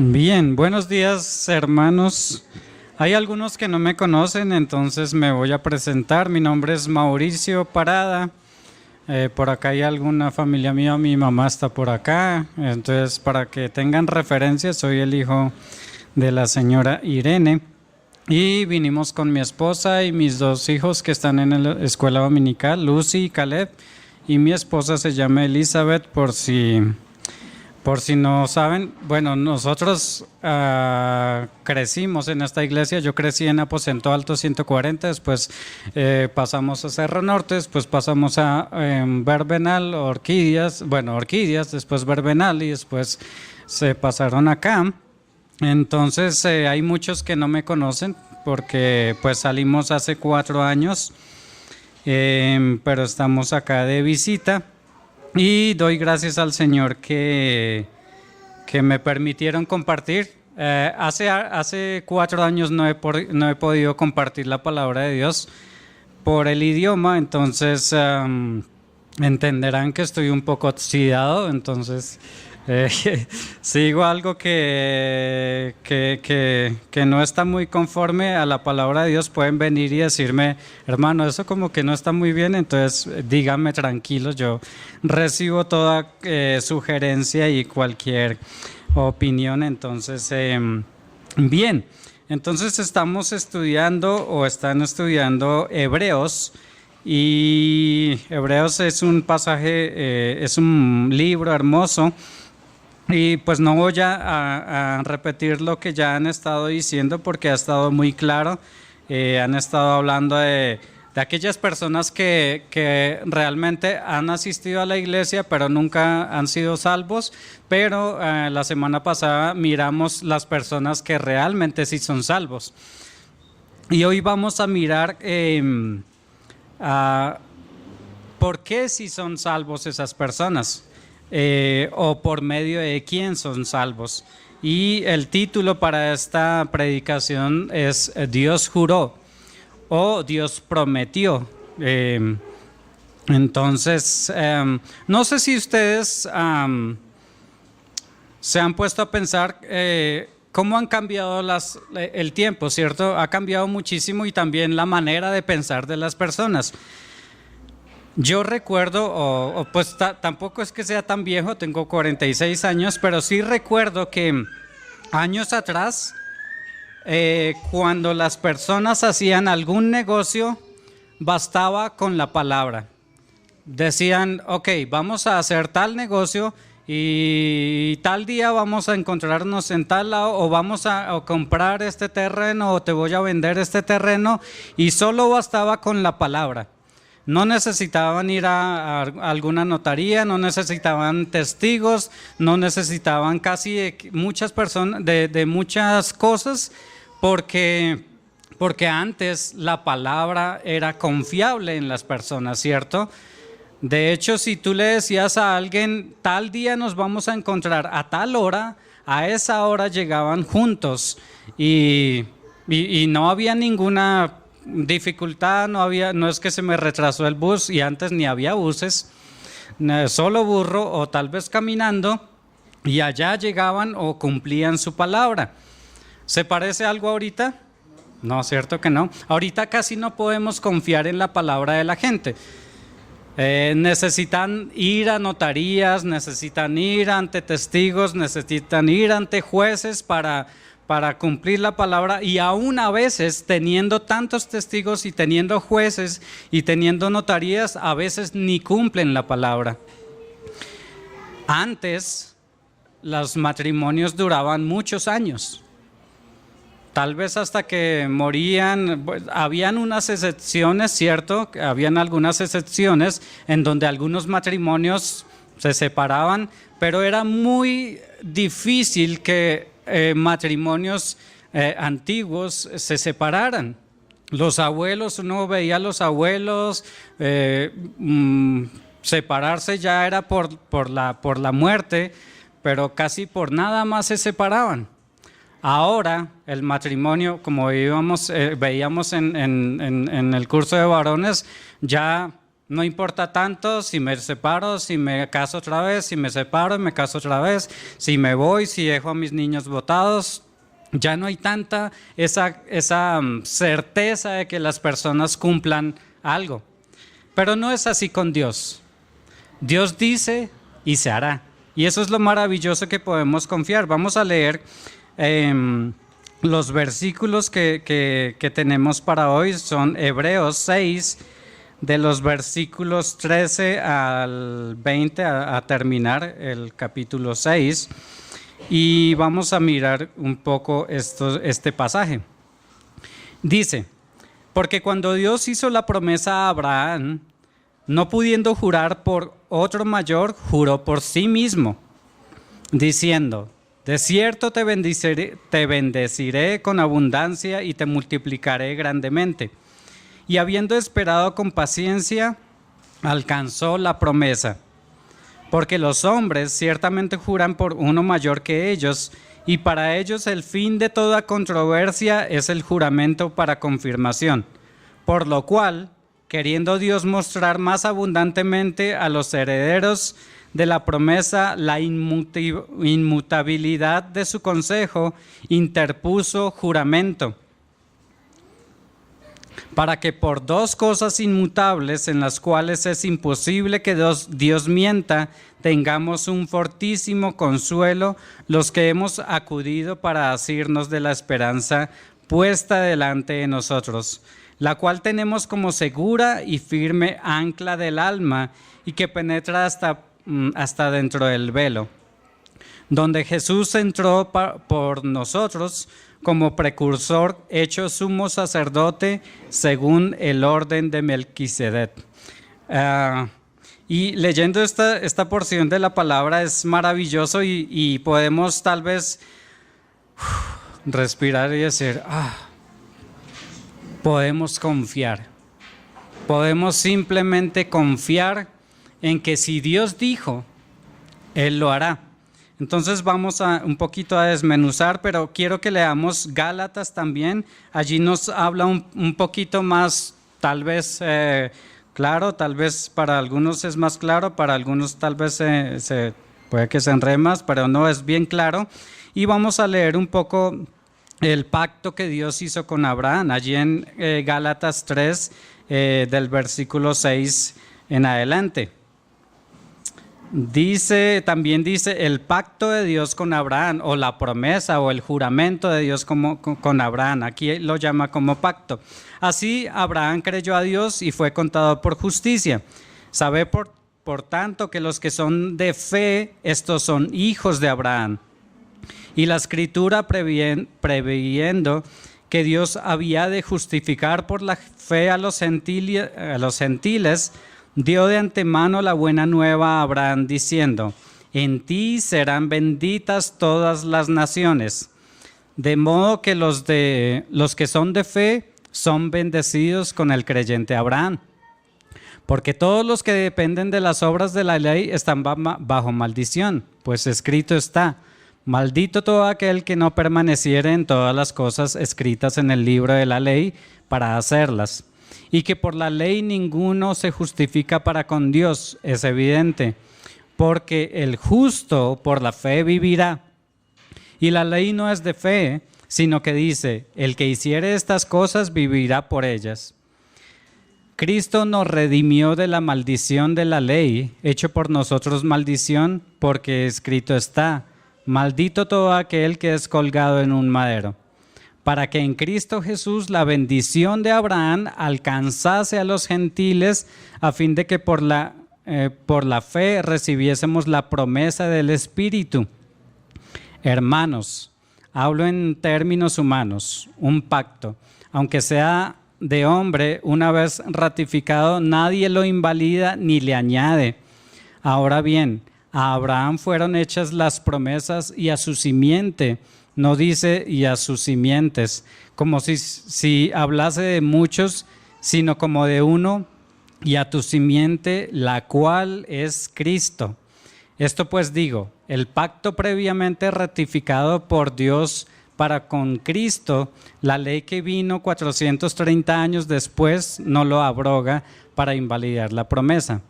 Bien, buenos días hermanos. Hay algunos que no me conocen, entonces me voy a presentar. Mi nombre es Mauricio Parada. Por acá hay alguna familia mía, mi mamá está por acá. Entonces, para que tengan referencia, soy el hijo de la señora Irene. Y vinimos con mi esposa y mis dos hijos que están en la escuela dominical, Lucy y Caleb. Y mi esposa se llama Elizabeth, por si no saben. Bueno, nosotros crecimos en esta iglesia. Yo crecí en Aposento Alto 140, después pasamos a Cerro Norte, después pasamos a Verbenal, Orquídeas, después Verbenal y después se pasaron acá. Entonces hay muchos que no me conocen porque pues salimos hace 4 años, pero estamos acá de visita. Y doy gracias al Señor que me permitieron compartir. Hace 4 años no he podido compartir la palabra de Dios por el idioma, entonces entenderán que estoy un poco oxidado, entonces sigo algo que no está muy conforme a la palabra de Dios. Pueden venir y decirme, hermano, eso como que no está muy bien, entonces díganme tranquilos, yo recibo toda sugerencia y cualquier opinión. Entonces, bien, entonces estamos estudiando o están estudiando Hebreos. Y Hebreos es un pasaje, es un libro hermoso. Y pues no voy a repetir lo que ya han estado diciendo porque ha estado muy claro. Han estado hablando de aquellas personas que realmente han asistido a la iglesia pero nunca han sido salvos. Pero la semana pasada miramos las personas que realmente sí son salvos. Y hoy vamos a mirar por qué sí son salvos esas personas. O por medio de quién son salvos. Y el título para esta predicación es Dios juró o Dios prometió. Entonces, no sé si ustedes se han puesto a pensar cómo han cambiado el tiempo, ¿cierto? Ha cambiado muchísimo y también la manera de pensar de las personas. Yo recuerdo, pues tampoco es que sea tan viejo, tengo 46 años, pero sí recuerdo que años atrás, cuando las personas hacían algún negocio, bastaba con la palabra. Decían, ok, vamos a hacer tal negocio y tal día vamos a encontrarnos en tal lado, o vamos a comprar este terreno, o te voy a vender este terreno, y solo bastaba con la palabra. No necesitaban ir a alguna notaría, no necesitaban testigos, no necesitaban casi muchas personas de muchas cosas, porque antes la palabra era confiable en las personas, ¿cierto? De hecho, si tú le decías a alguien, tal día nos vamos a encontrar a tal hora, a esa hora llegaban juntos y no había ninguna dificultad, no es que se me retrasó el bus, y antes ni había buses, solo burro o tal vez caminando, y allá llegaban o cumplían su palabra. ¿Se parece algo ahorita? No, cierto que no. Ahorita casi no podemos confiar en la palabra de la gente. Necesitan ir a notarías, necesitan ir ante testigos, necesitan ir ante jueces para cumplir la palabra, y aún a veces teniendo tantos testigos y teniendo jueces y teniendo notarías, a veces ni cumplen la palabra. Antes los matrimonios duraban muchos años, tal vez hasta que morían. Habían unas excepciones, ¿cierto? Habían algunas excepciones en donde algunos matrimonios se separaban, pero era muy difícil que matrimonios antiguos se separaran. Los abuelos, uno veía a los abuelos, separarse ya era por la muerte, pero casi por nada más se separaban. Ahora el matrimonio, como veíamos en el curso de varones, ya No importa tanto si me separo, si me caso otra vez, si me separo y me caso otra vez, si me voy, si dejo a mis niños botados. Ya no hay tanta esa certeza de que las personas cumplan algo. Pero no es así con Dios. Dios dice y se hará. Y eso es lo maravilloso que podemos confiar. Vamos a leer los versículos que tenemos para hoy. Son Hebreos 6, de los versículos 13 al 20 a terminar el capítulo 6. Y vamos a mirar un poco este pasaje. Dice, porque cuando Dios hizo la promesa a Abraham, no pudiendo jurar por otro mayor, juró por sí mismo, diciendo, de cierto te bendeciré con abundancia y te multiplicaré grandemente. Y habiendo esperado con paciencia, alcanzó la promesa. Porque los hombres ciertamente juran por uno mayor que ellos, y para ellos el fin de toda controversia es el juramento para confirmación. Por lo cual, queriendo Dios mostrar más abundantemente a los herederos de la promesa la inmutabilidad de su consejo, interpuso juramento, para que por dos cosas inmutables en las cuales es imposible que Dios mienta, tengamos un fortísimo consuelo los que hemos acudido para asirnos de la esperanza puesta delante de nosotros, la cual tenemos como segura y firme ancla del alma y que penetra hasta dentro del velo, donde Jesús entró por nosotros como precursor, hecho sumo sacerdote según el orden de Melquisedec. Y leyendo esta porción de la palabra es maravilloso y podemos tal vez respirar y decir, podemos confiar. Podemos simplemente confiar en que si Dios dijo, Él lo hará. Entonces vamos un poquito a desmenuzar, pero quiero que leamos Gálatas también. Allí nos habla un poquito más, tal vez claro, tal vez para algunos es más claro, para algunos tal vez puede que se enrede más, pero no, es bien claro. Y vamos a leer un poco el pacto que Dios hizo con Abraham, allí en Gálatas 3, del versículo 6 en adelante. También dice el pacto de Dios con Abraham, o la promesa o el juramento de Dios con Abraham. Aquí lo llama como pacto. Así Abraham creyó a Dios y fue contado por justicia. Sabe por tanto que los que son de fe, estos son hijos de Abraham. Y la Escritura, previendo que Dios había de justificar por la fe a los gentiles, dio de antemano la buena nueva a Abraham diciendo, en ti serán benditas todas las naciones. De modo que los que son de fe son bendecidos con el creyente Abraham. Porque todos los que dependen de las obras de la ley están bajo maldición, pues escrito está, maldito todo aquel que no permaneciere en todas las cosas escritas en el libro de la ley para hacerlas. Y que por la ley ninguno se justifica para con Dios, es evidente, porque el justo por la fe vivirá. Y la ley no es de fe, sino que dice, el que hiciere estas cosas vivirá por ellas. Cristo nos redimió de la maldición de la ley, hecho por nosotros maldición, porque escrito está, maldito todo aquel que es colgado en un madero. Para que en Cristo Jesús la bendición de Abraham alcanzase a los gentiles, a fin de que por la fe recibiésemos la promesa del Espíritu. Hermanos, hablo en términos humanos, un pacto, aunque sea de hombre, una vez ratificado, nadie lo invalida ni le añade. Ahora bien, a Abraham fueron hechas las promesas y a su simiente. No dice y a sus simientes, como si hablase de muchos, sino como de uno, y a tu simiente, la cual es Cristo. Esto pues digo, el pacto previamente ratificado por Dios para con Cristo, la ley que vino 430 años después no lo abroga para invalidar la promesa.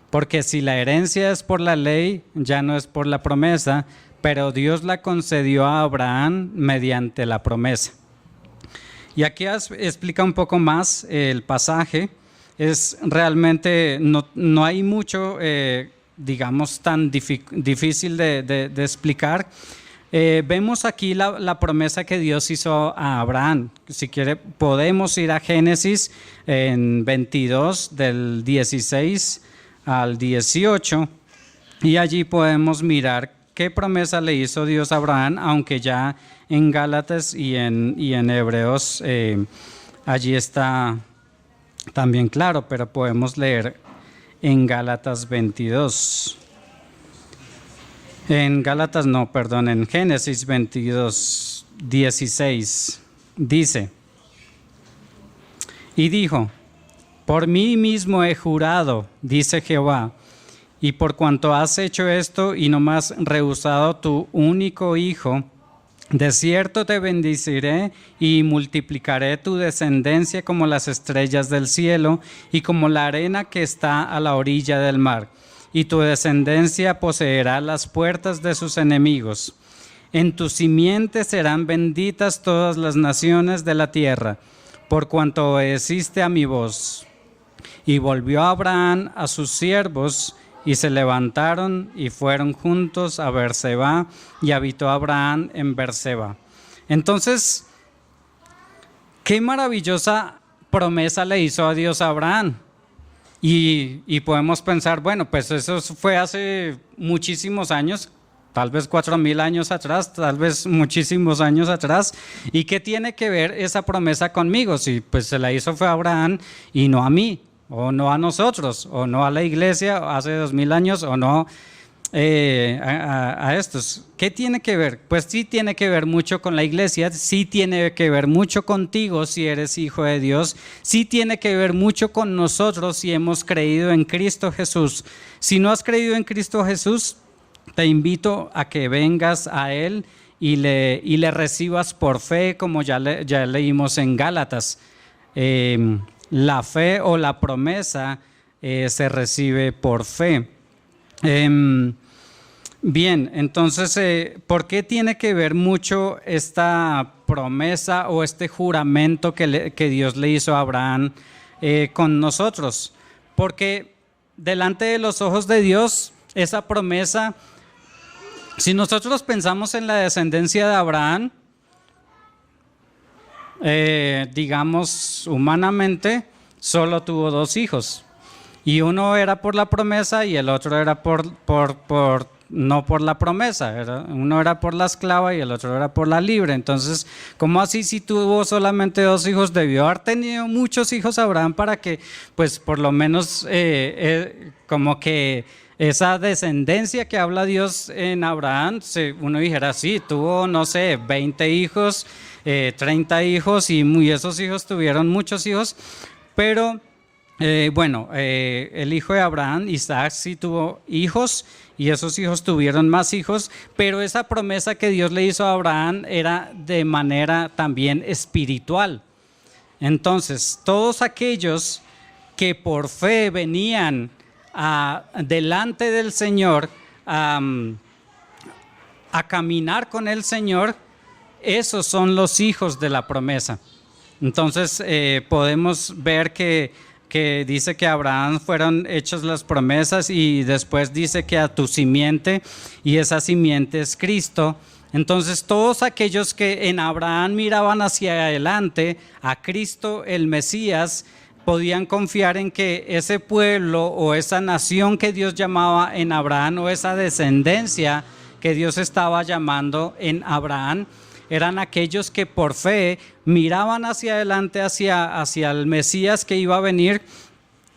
Porque si la herencia es por la ley, ya no es por la promesa, pero Dios la concedió a Abraham mediante la promesa. Y aquí explica un poco más el pasaje. Es realmente, no hay mucho, digamos, tan difícil de explicar. Vemos aquí la promesa que Dios hizo a Abraham. Si quiere, podemos ir a Génesis en 22, del 16 al 18, y allí podemos mirar qué promesa le hizo Dios a Abraham, aunque ya en Gálatas y en Hebreos allí está también claro, pero podemos leer en Gálatas 22. En Génesis 22, 16, dice: y dijo: por mí mismo he jurado, dice Jehová, y por cuanto has hecho esto y no me has rehusado tu único hijo, de cierto te bendeciré y multiplicaré tu descendencia como las estrellas del cielo y como la arena que está a la orilla del mar, y tu descendencia poseerá las puertas de sus enemigos. En tu simiente serán benditas todas las naciones de la tierra, por cuanto obedeciste a mi voz. Y volvió Abraham a sus siervos, y se levantaron y fueron juntos a Berseba, y habitó Abraham en Berseba. Entonces, qué maravillosa promesa le hizo a Dios a Abraham. Y podemos pensar, bueno, pues eso fue hace muchísimos años, tal vez 4,000 años atrás, tal vez muchísimos años atrás. ¿Y qué tiene que ver esa promesa conmigo? Si pues se la hizo fue a Abraham y no a mí, o no a nosotros, o no a la iglesia hace 2,000 años, o no a estos. ¿Qué tiene que ver? Pues sí tiene que ver mucho con la iglesia, sí tiene que ver mucho contigo si eres hijo de Dios, sí tiene que ver mucho con nosotros si hemos creído en Cristo Jesús. Si no has creído en Cristo Jesús, te invito a que vengas a Él y le recibas por fe, como ya leímos en Gálatas. La fe o la promesa se recibe por fe. Bien, entonces, ¿por qué tiene que ver mucho esta promesa o este juramento que Dios le hizo a Abraham con nosotros? Porque delante de los ojos de Dios, esa promesa, si nosotros pensamos en la descendencia de Abraham, digamos humanamente, solo tuvo 2 hijos. Y uno era por la promesa y el otro era no por la promesa. Uno era por la esclava y el otro era por la libre. Entonces, ¿cómo así si tuvo solamente 2 hijos? Debió haber tenido muchos hijos Abraham para que, pues, por lo menos, como que esa descendencia que habla Dios en Abraham, uno dijera, sí, tuvo, no sé, 20 hijos, 30 hijos, y esos hijos tuvieron muchos hijos, pero el hijo de Abraham, Isaac, sí tuvo hijos, y esos hijos tuvieron más hijos, pero esa promesa que Dios le hizo a Abraham era de manera también espiritual. Entonces, todos aquellos que por fe venían delante del Señor a caminar con el Señor, esos son los hijos de la promesa. Entonces podemos ver que dice que a Abraham fueron hechas las promesas, y después dice que a tu simiente, y esa simiente es Cristo. Entonces todos aquellos que en Abraham miraban hacia adelante a Cristo el Mesías, podían confiar en que ese pueblo o esa nación que Dios llamaba en Abraham, o esa descendencia que Dios estaba llamando en Abraham, eran aquellos que por fe miraban hacia adelante, hacia el Mesías que iba a venir,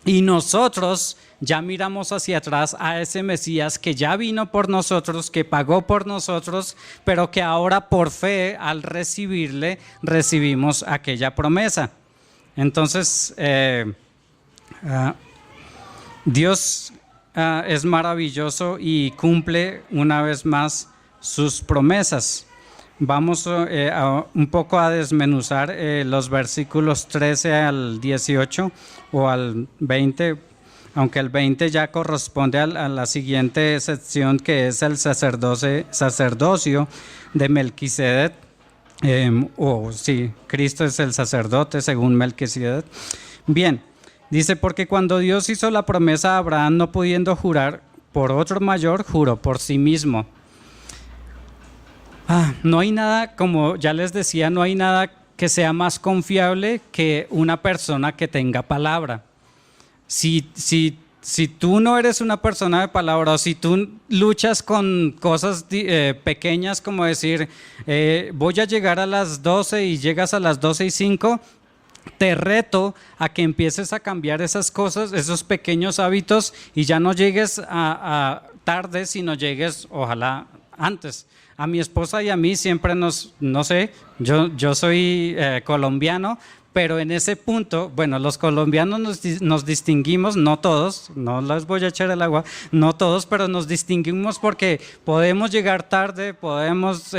y nosotros ya miramos hacia atrás a ese Mesías que ya vino por nosotros, que pagó por nosotros, pero que ahora por fe, al recibirle, recibimos aquella promesa. Entonces, Dios es maravilloso y cumple una vez más sus promesas. Vamos un poco a desmenuzar los versículos 13 al 18 o al 20, aunque el 20 ya corresponde a la siguiente sección, que es el sacerdocio de Melquisedec. Sí, Cristo es el sacerdote según Melquisedec. Bien, dice: porque cuando Dios hizo la promesa a Abraham, no pudiendo jurar por otro mayor, juró por sí mismo. No hay nada, como ya les decía, no hay nada que sea más confiable que una persona que tenga palabra. Si tú no eres una persona de palabra, o si tú luchas con cosas pequeñas, como decir, voy a llegar a las 12 y llegas a las 12:05, te reto a que empieces a cambiar esas cosas, esos pequeños hábitos, y ya no llegues a tarde, sino llegues, ojalá, antes. A mi esposa y a mí siempre no sé, yo soy colombiano, pero en ese punto, bueno, los colombianos nos distinguimos, no todos, no les voy a echar el agua, no todos, pero nos distinguimos porque podemos llegar tarde, podemos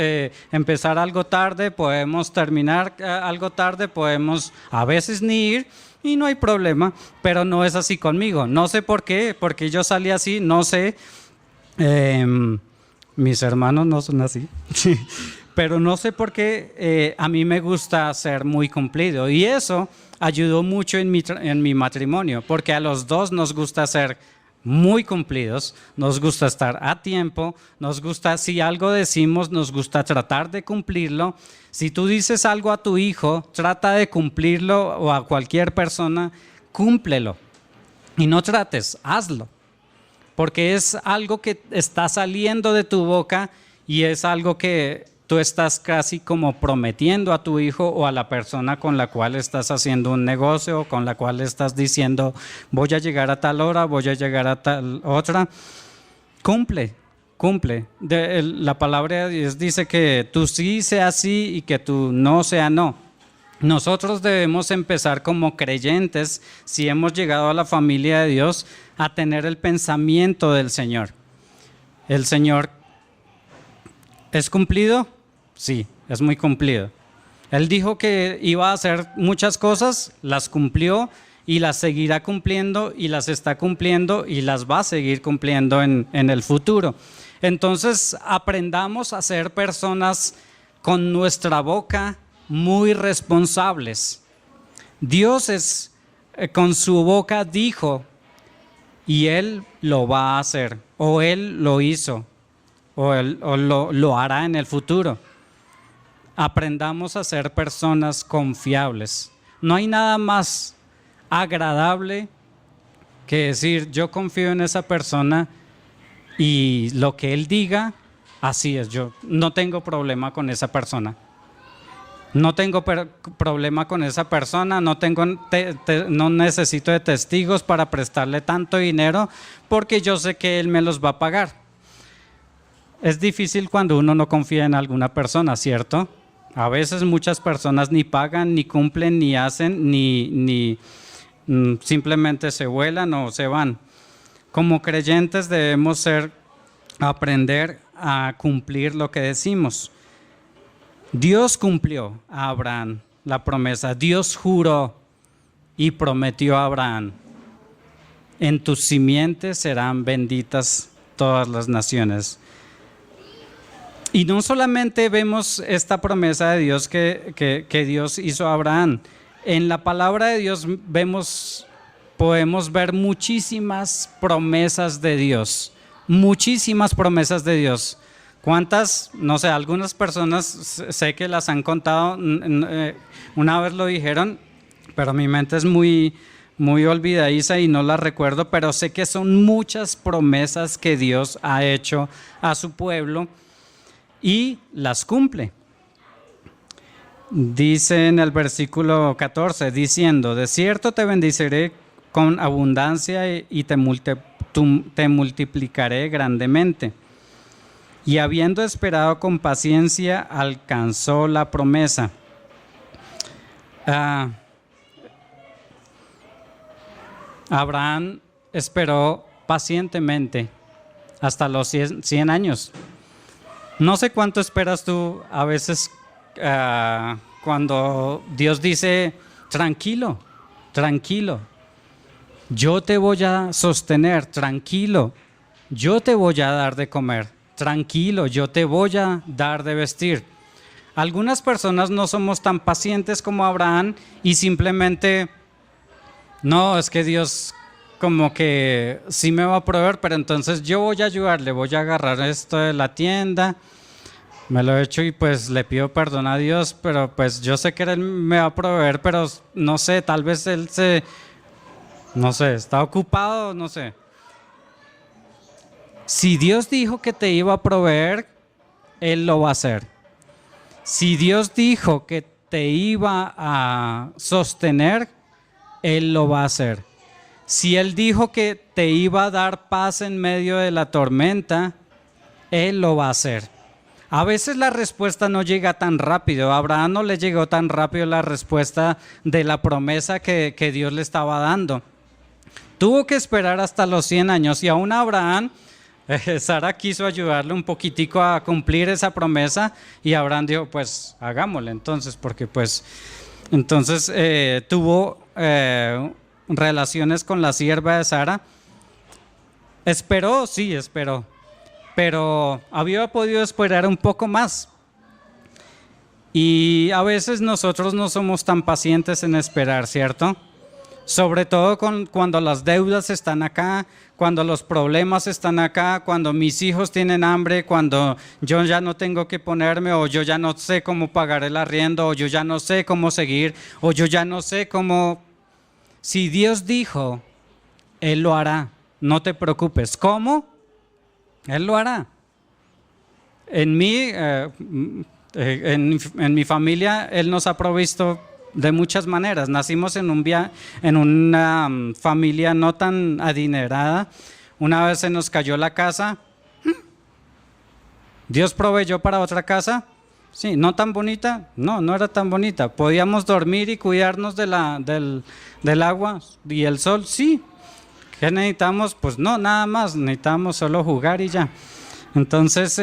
empezar algo tarde, podemos terminar algo tarde, podemos a veces ni ir y no hay problema, pero no es así conmigo. No sé por qué, porque yo salí así, no sé. Mis hermanos no son así, pero no sé por qué a mí me gusta ser muy cumplido, y eso ayudó mucho en mi matrimonio, porque a los dos nos gusta ser muy cumplidos, nos gusta estar a tiempo, nos gusta, si algo decimos, nos gusta tratar de cumplirlo. Si tú dices algo a tu hijo, trata de cumplirlo, o a cualquier persona, cúmplelo, y no trates, hazlo. Porque es algo que está saliendo de tu boca y es algo que tú estás casi como prometiendo a tu hijo o a la persona con la cual estás haciendo un negocio, o con la cual estás diciendo, voy a llegar a tal hora, voy a llegar a tal otra. Cumple. La palabra de Dios dice que tu sí sea sí y que tu no sea no. Nosotros debemos empezar como creyentes, si hemos llegado a la familia de Dios, a tener el pensamiento del Señor. ¿El Señor es cumplido? Sí, es muy cumplido. Él dijo que iba a hacer muchas cosas, las cumplió y las seguirá cumpliendo, y las está cumpliendo y las va a seguir cumpliendo en el futuro. Entonces, aprendamos a ser personas con nuestra boca muy responsables. Dios con su boca dijo, y Él lo va a hacer, o Él lo hizo, o lo hará en el futuro. Aprendamos a ser personas confiables. No hay nada más agradable que decir, yo confío en esa persona y lo que Él diga, así es. Yo no tengo problema con esa persona. No tengo problema con esa persona, no necesito de testigos para prestarle tanto dinero, porque yo sé que él me los va a pagar. Es difícil cuando uno no confía en alguna persona, ¿cierto? A veces muchas personas ni pagan, ni cumplen, ni hacen, ni simplemente se vuelan o se van. Como creyentes debemos aprender a cumplir lo que decimos. Dios cumplió a Abraham la promesa. Dios juró y prometió a Abraham: en tus simientes serán benditas todas las naciones. Y no solamente vemos esta promesa de Dios que Dios hizo a Abraham. En la palabra de Dios podemos ver muchísimas promesas de Dios. Muchísimas promesas de Dios. ¿Cuántas? No sé, algunas personas sé que las han contado, una vez lo dijeron, pero mi mente es muy olvidadiza y no las recuerdo, pero sé que son muchas promesas que Dios ha hecho a su pueblo y las cumple. Dice en el versículo 14, diciendo, de cierto te bendeciré con abundancia y te multiplicaré grandemente. Y habiendo esperado con paciencia, alcanzó la promesa. Abraham esperó pacientemente hasta los 100 años. No sé cuánto esperas tú a veces cuando Dios dice, tranquilo, tranquilo, yo te voy a sostener, tranquilo, yo te voy a dar de comer, tranquilo, yo te voy a dar de vestir. Algunas personas no somos tan pacientes como Abraham y simplemente, no, es que Dios como que sí me va a proveer, pero entonces yo voy a ayudarle, voy a agarrar esto de la tienda, me lo he hecho y pues le pido perdón a Dios, pero pues yo sé que Él me va a proveer, pero no sé, tal vez no sé, está ocupado, no sé. Si Dios dijo que te iba a proveer, Él lo va a hacer. Si Dios dijo que te iba a sostener, Él lo va a hacer. Si Él dijo que te iba a dar paz en medio de la tormenta, Él lo va a hacer. A veces la respuesta no llega tan rápido. A Abraham no le llegó tan rápido la respuesta de la promesa que Dios le estaba dando. Tuvo que esperar hasta los 100 años y aún Abraham, Sara quiso ayudarle un poquitico a cumplir esa promesa y Abraham dijo, pues hagámosle entonces, porque pues entonces tuvo relaciones con la sierva de Sara. Esperó, sí, esperó, pero había podido esperar un poco más. Y a veces nosotros no somos tan pacientes en esperar, ¿cierto? Sobre todo cuando las deudas están acá, cuando los problemas están acá, cuando mis hijos tienen hambre, cuando yo ya no tengo que ponerme, o yo ya no sé cómo pagar el arriendo, o yo ya no sé cómo seguir, o yo ya no sé cómo. Si Dios dijo, Él lo hará, no te preocupes. ¿Cómo? Él lo hará. En mi familia, Él nos ha provisto de muchas maneras. Nacimos en una familia no tan adinerada. Una vez se nos cayó la casa. Dios proveyó para otra casa. Sí, no tan bonita. No, no era tan bonita. Podíamos dormir y cuidarnos del agua y el sol. Sí. ¿Qué necesitamos? Pues no, nada más. Necesitamos solo jugar y ya. Entonces,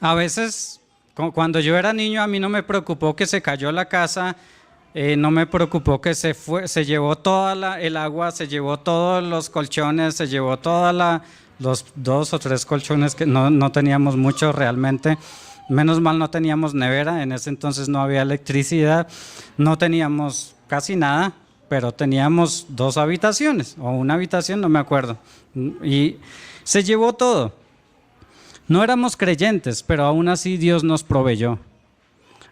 a veces, cuando yo era niño, a mí no me preocupó que se cayó la casa, no me preocupó que se llevó toda el agua, se llevó todos los colchones, se llevó los 2 o 3 colchones que no teníamos mucho realmente. Menos mal no teníamos nevera, en ese entonces no había electricidad, no teníamos casi nada, pero teníamos 2 habitaciones o una habitación, no me acuerdo, y se llevó todo. No éramos creyentes, pero aún así Dios nos proveyó.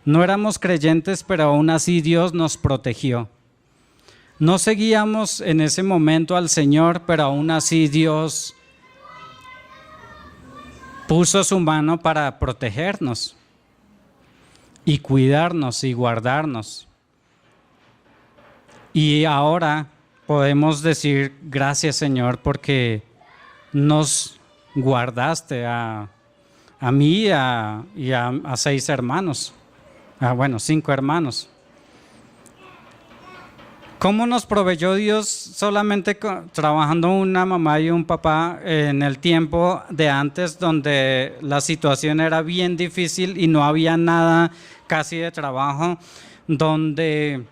No éramos creyentes, pero aún así Dios nos protegió. No seguíamos en ese momento al Señor, pero aún así Dios puso su mano para protegernos y cuidarnos y guardarnos. Y ahora podemos decir gracias, Señor, porque nos guardaste a mí y a 6 hermanos. Bueno, 5 hermanos. ¿Cómo nos proveyó Dios? Solamente trabajando una mamá y un papá en el tiempo de antes, donde la situación era bien difícil y no había nada casi de trabajo, donde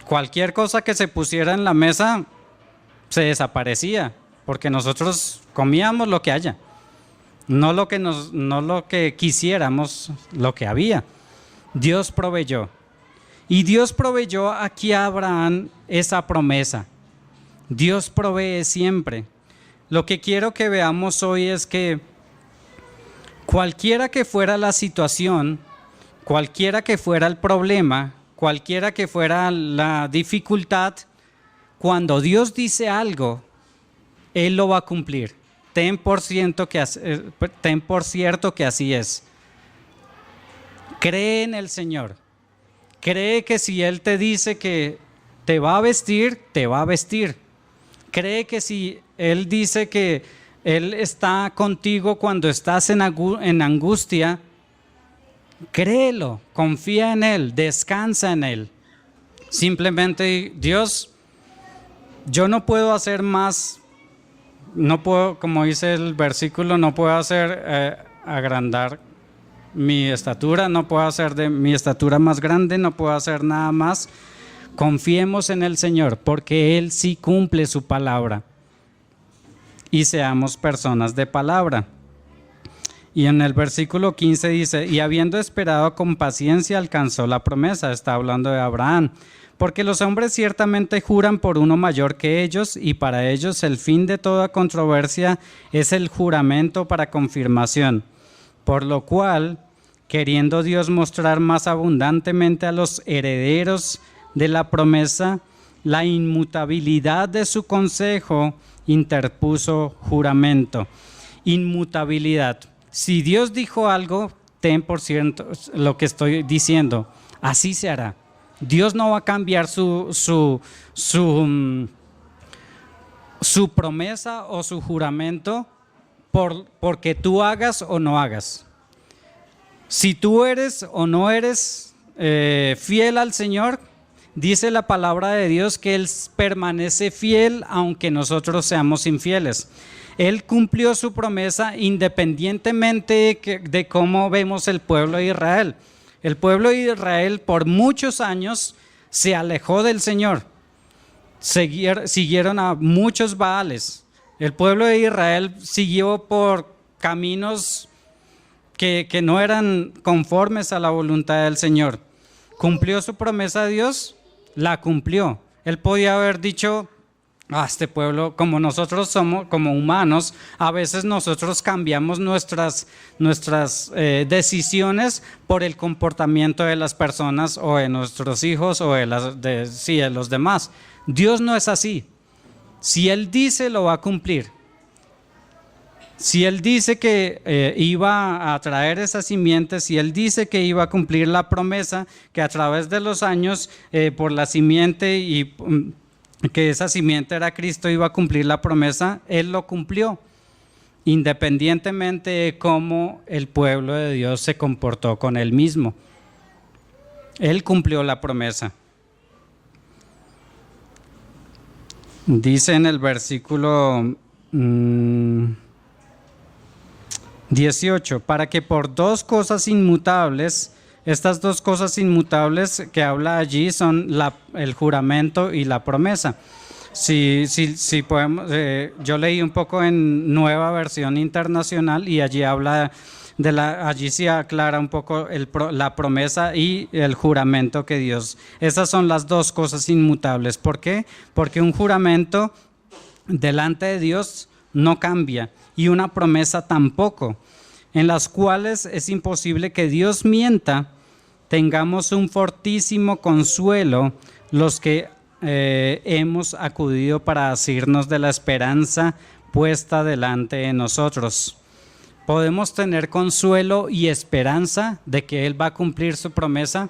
cualquier cosa que se pusiera en la mesa se desaparecía, porque nosotros comíamos lo que haya, no lo que quisiéramos, lo que había. Dios proveyó. Y Dios proveyó aquí a Abraham esa promesa. Dios provee siempre. Lo que quiero que veamos hoy es que cualquiera que fuera la situación, cualquiera que fuera el problema, cualquiera que fuera la dificultad, cuando Dios dice algo, Él lo va a cumplir. Ten por cierto que así es. Cree en el Señor. Cree que si Él te dice que te va a vestir, te va a vestir. Cree que si Él dice que Él está contigo cuando estás en angustia, créelo, confía en Él, descansa en Él. Simplemente, Dios, yo no puedo hacer más no puedo, como dice el versículo, no puedo hacer agrandar mi estatura, no puedo hacer de mi estatura más grande, no puedo hacer nada más. Confiemos en el Señor, porque Él sí cumple su palabra. Y seamos personas de palabra. Y en el versículo 15 dice, y habiendo esperado con paciencia alcanzó la promesa. Está hablando de Abraham. Porque los hombres ciertamente juran por uno mayor que ellos, y para ellos el fin de toda controversia es el juramento para confirmación. Por lo cual, queriendo Dios mostrar más abundantemente a los herederos de la promesa la inmutabilidad de su consejo, interpuso juramento. Inmutabilidad. Si Dios dijo algo, ten por cierto lo que estoy diciendo, así se hará. Dios no va a cambiar su promesa o su juramento porque tú hagas o no hagas. Si tú eres o no eres fiel al Señor, dice la palabra de Dios que Él permanece fiel aunque nosotros seamos infieles. Él cumplió su promesa independientemente de cómo vemos el pueblo de Israel. El pueblo de Israel por muchos años se alejó del Señor. Siguieron a muchos baales. El pueblo de Israel siguió por caminos que no eran conformes a la voluntad del Señor. ¿Cumplió su promesa a Dios? La cumplió. Él podía haber dicho, este pueblo, como nosotros somos, como humanos, a veces nosotros cambiamos nuestras decisiones por el comportamiento de las personas o de nuestros hijos o de los demás. Dios no es así. Si Él dice, lo va a cumplir. Si Él dice que iba a traer esa simiente, si Él dice que iba a cumplir la promesa, que a través de los años, por la simiente y que esa simiente era Cristo, iba a cumplir la promesa, Él lo cumplió, independientemente de cómo el pueblo de Dios se comportó con Él mismo. Él cumplió la promesa. Dice en el versículo 18, para que por dos cosas inmutables, estas dos cosas inmutables que habla allí son el juramento y la promesa. Si podemos, yo leí un poco en Nueva Versión Internacional y allí habla allí sí aclara un poco la promesa y el juramento que Dios. Esas son las dos cosas inmutables. ¿Por qué? Porque un juramento delante de Dios no cambia y una promesa tampoco, en las cuales es imposible que Dios mienta. Tengamos un fortísimo consuelo los que hemos acudido para asirnos de la esperanza puesta delante de nosotros. ¿Podemos tener consuelo y esperanza de que Él va a cumplir su promesa?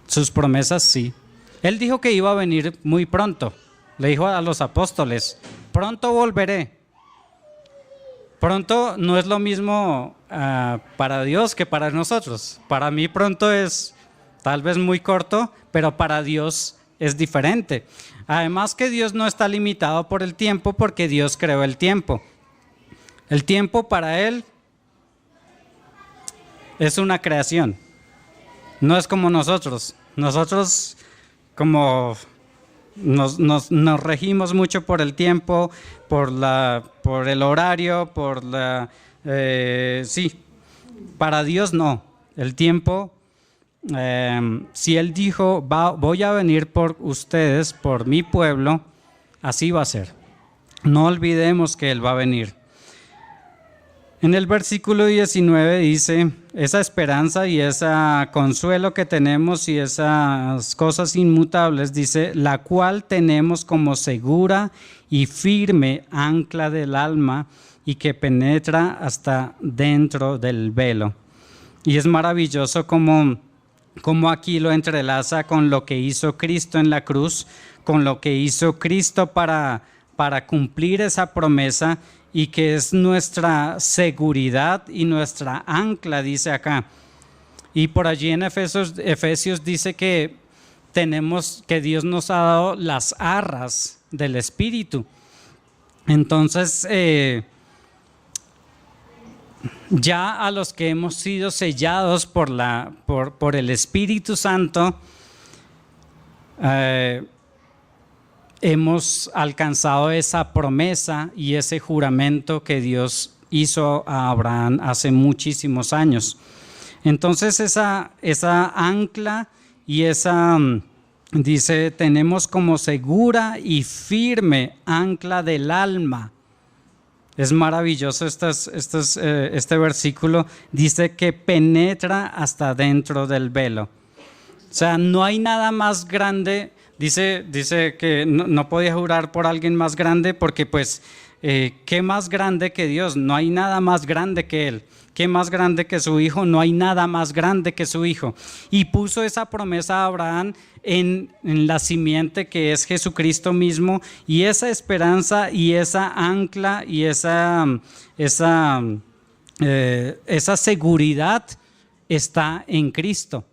Sus promesas sí. Él dijo que iba a venir muy pronto. Le dijo a los apóstoles, pronto volveré. Pronto no es lo mismo para Dios que para nosotros. Para mí pronto es tal vez muy corto, pero para Dios es diferente. Además que Dios no está limitado por el tiempo porque Dios creó el tiempo. El tiempo para Él es una creación. No es como nosotros. Nosotros como nos regimos mucho por el tiempo, por el horario, sí. Para Dios no. El tiempo, si Él dijo, voy a venir por ustedes, por mi pueblo, así va a ser. No olvidemos que Él va a venir. En el versículo 19 dice, esa esperanza y ese consuelo que tenemos y esas cosas inmutables, dice, la cual tenemos como segura y firme ancla del alma y que penetra hasta dentro del velo. Y es maravilloso como aquí lo entrelaza con lo que hizo Cristo en la cruz, con lo que hizo Cristo para cumplir esa promesa, y que es nuestra seguridad y nuestra ancla, dice acá. Y por allí en Efesios dice que Dios nos ha dado las arras del Espíritu. Entonces, ya a los que hemos sido sellados por el Espíritu Santo, hemos alcanzado esa promesa y ese juramento que Dios hizo a Abraham hace muchísimos años. Entonces esa ancla y dice, tenemos como segura y firme ancla del alma. Es maravilloso este versículo, dice que penetra hasta dentro del velo. O sea, no hay nada más grande. Dice que no podía jurar por alguien más grande porque pues, ¿qué más grande que Dios? No hay nada más grande que Él. ¿Qué más grande que su Hijo? No hay nada más grande que su Hijo. Y puso esa promesa a Abraham en la simiente que es Jesucristo mismo, y esa esperanza y esa ancla y esa seguridad está en Cristo.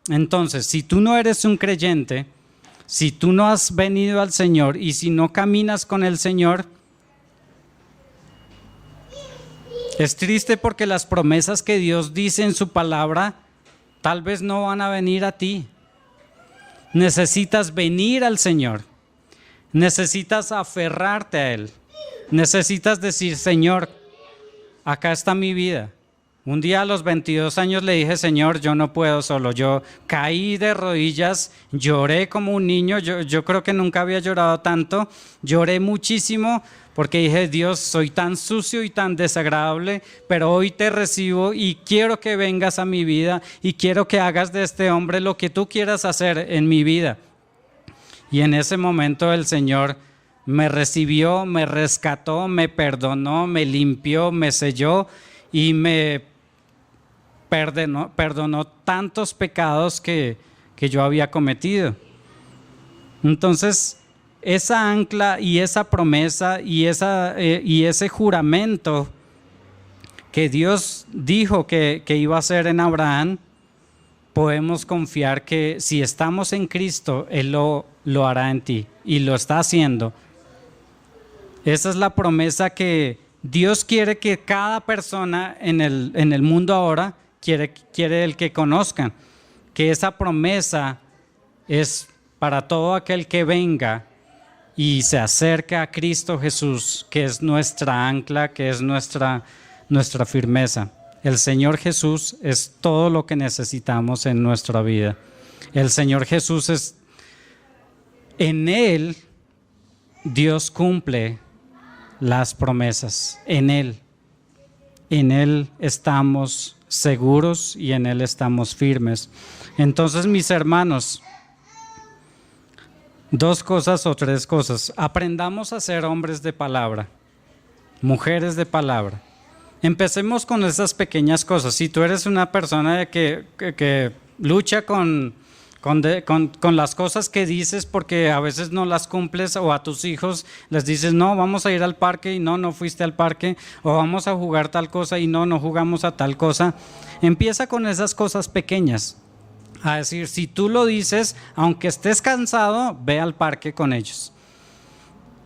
Entonces, si tú no eres un creyente, si tú no has venido al Señor y si no caminas con el Señor, es triste porque las promesas que Dios dice en su palabra tal vez no van a venir a ti. Necesitas venir al Señor, necesitas aferrarte a Él, necesitas decir, Señor, acá está mi vida. Un día a los 22 años le dije, Señor, yo no puedo solo. Yo caí de rodillas, lloré como un niño. Yo creo que nunca había llorado tanto. Lloré muchísimo porque dije, Dios, soy tan sucio y tan desagradable, pero hoy te recibo y quiero que vengas a mi vida y quiero que hagas de este hombre lo que tú quieras hacer en mi vida. Y en ese momento el Señor me recibió, me rescató, me perdonó, me limpió, me selló y me perdonó tantos pecados que yo había cometido. Entonces, esa ancla y esa promesa y ese juramento que Dios dijo que iba a hacer en Abraham, podemos confiar que si estamos en Cristo, Él lo hará en ti y lo está haciendo. Esa es la promesa que Dios quiere que cada persona en el mundo ahora quiere el que conozcan, que esa promesa es para todo aquel que venga y se acerca a Cristo Jesús, que es nuestra ancla, que es nuestra firmeza. El Señor Jesús es todo lo que necesitamos en nuestra vida. El Señor Jesús en Él Dios cumple las promesas, en Él estamos seguros y en Él estamos firmes. Entonces, mis hermanos, 2 cosas o 3 cosas. Aprendamos a ser hombres de palabra, mujeres de palabra. Empecemos con esas pequeñas cosas. Si tú eres una persona que lucha con las cosas que dices porque a veces no las cumples, o a tus hijos les dices, no, vamos a ir al parque y no fuiste al parque, o vamos a jugar tal cosa y no jugamos a tal cosa. Empieza con esas cosas pequeñas. A decir, si tú lo dices, aunque estés cansado, ve al parque con ellos.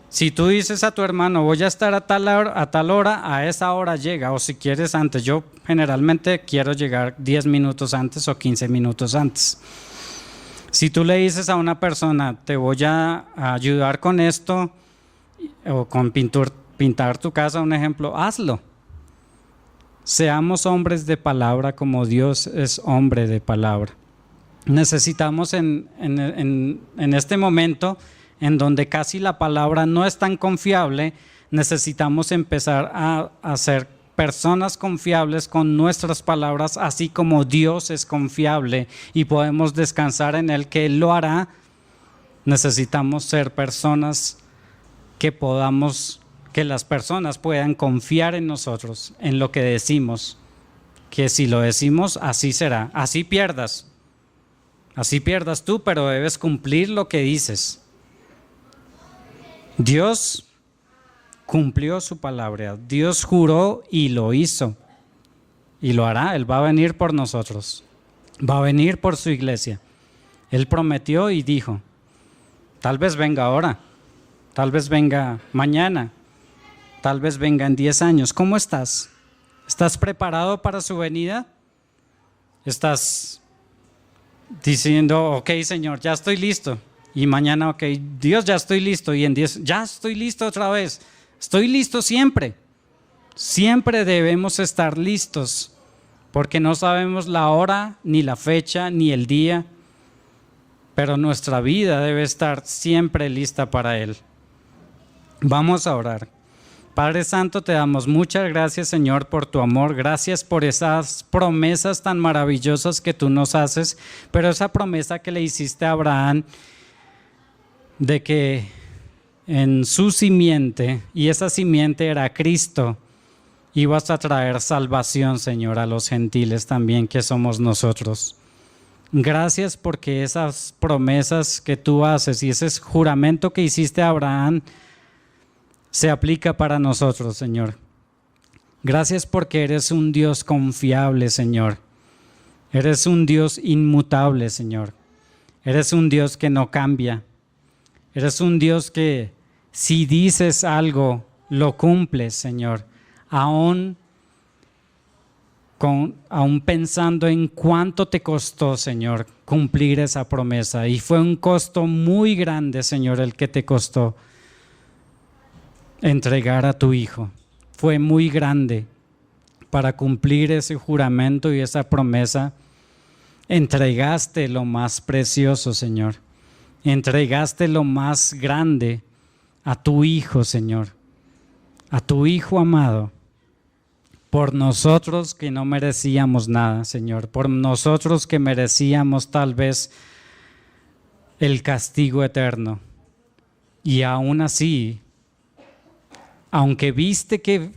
Si tú dices a tu hermano, voy a estar a tal hora, a esa hora llega, o si quieres antes. Yo generalmente quiero llegar 10 minutos antes o 15 minutos antes. Si tú le dices a una persona, te voy a ayudar con esto, o con pintar tu casa, un ejemplo, hazlo. Seamos hombres de palabra como Dios es hombre de palabra. Necesitamos en este momento en donde casi la palabra no es tan confiable, necesitamos empezar a ser personas confiables con nuestras palabras, así como Dios es confiable y podemos descansar en Él, que Él lo hará. Necesitamos ser personas que las personas puedan confiar en nosotros, en lo que decimos, que si lo decimos, así será. Así pierdas tú, pero debes cumplir lo que dices. Dios cumplió su palabra, Dios juró y lo hizo, y lo hará. Él va a venir por nosotros, va a venir por su iglesia. Él prometió y dijo, tal vez venga ahora, tal vez venga mañana, tal vez venga en 10 años. ¿Cómo estás? ¿Estás preparado para su venida? ¿Estás diciendo, ok, Señor, ya estoy listo? Y mañana, ok, Dios, ya estoy listo. Y en 10, ya estoy listo otra vez. Estoy listo siempre. Siempre debemos estar listos, porque no sabemos la hora, ni la fecha, ni el día, pero nuestra vida debe estar siempre lista para Él. Vamos a orar. Padre Santo, te damos muchas gracias, Señor, por tu amor. Gracias por esas promesas tan maravillosas que tú nos haces, pero esa promesa que le hiciste a Abraham de que en su simiente, y esa simiente era Cristo, ibas a traer salvación, Señor, a los gentiles también, que somos nosotros. Gracias porque esas promesas que tú haces y ese juramento que hiciste a Abraham se aplica para nosotros, Señor. Gracias porque eres un Dios confiable, Señor. Eres un Dios inmutable, Señor. Eres un Dios que no cambia. Eres un Dios que si dices algo, lo cumples, Señor. Aún pensando en cuánto te costó, Señor, cumplir esa promesa. Y fue un costo muy grande, Señor, el que te costó entregar a tu Hijo. Fue muy grande para cumplir ese juramento y esa promesa. Entregaste lo más precioso, Señor. Entregaste lo más grande a tu Hijo, Señor. A tu Hijo amado. Por nosotros que no merecíamos nada, Señor. Por nosotros que merecíamos tal vez el castigo eterno. Y aún así, aunque viste que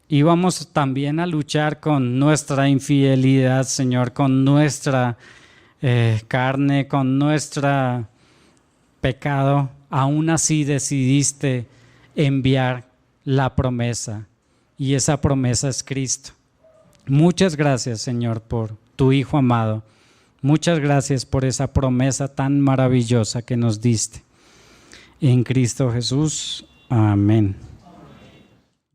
íbamos también a luchar con nuestra infidelidad, Señor, con nuestra carne, con nuestro pecado, aún así decidiste enviar la promesa. Y esa promesa es Cristo. Muchas gracias, Señor, por tu Hijo amado. Muchas gracias por esa promesa tan maravillosa que nos diste. En Cristo Jesús. Amén.